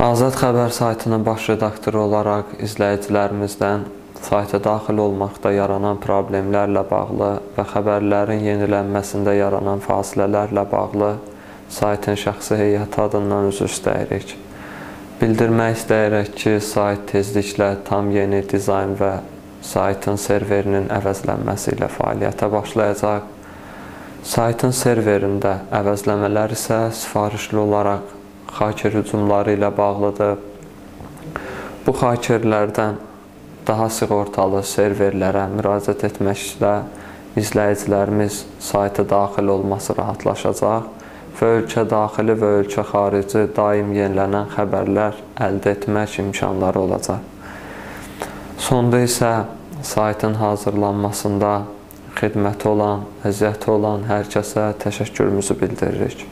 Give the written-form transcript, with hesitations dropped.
Azad Xəbər saytının baş redaktoru olaraq izləyicilərimizdən sayta daxil olmaqda yaranan problemlərlə bağlı və xəbərlərin yenilənməsində yaranan fasilələrlə bağlı saytın şəxsi heyəti adından üzr istəyirik. Bildirmək istəyirək ki, sayt tezliklə tam yeni dizayn və saytın serverinin əvəzlənməsi ilə fəaliyyətə başlayacaq. Saytın serverində əvəzləmələr isə sifarişli olaraq xaker hücumları ilə bağlıdır. Bu xakerlərdən daha sığortalı serverlərə müraciət etməklə izləyicilərimiz sayta daxil olması rahatlaşacaq və ölkə daxili və ölkə xarici daim yenilənən xəbərlər əldə etmək imkanları olacaq. Sonda isə saytın hazırlanmasında xidməti olan, əziyyəti olan hər kəsə təşəkkürümüzü bildiririk.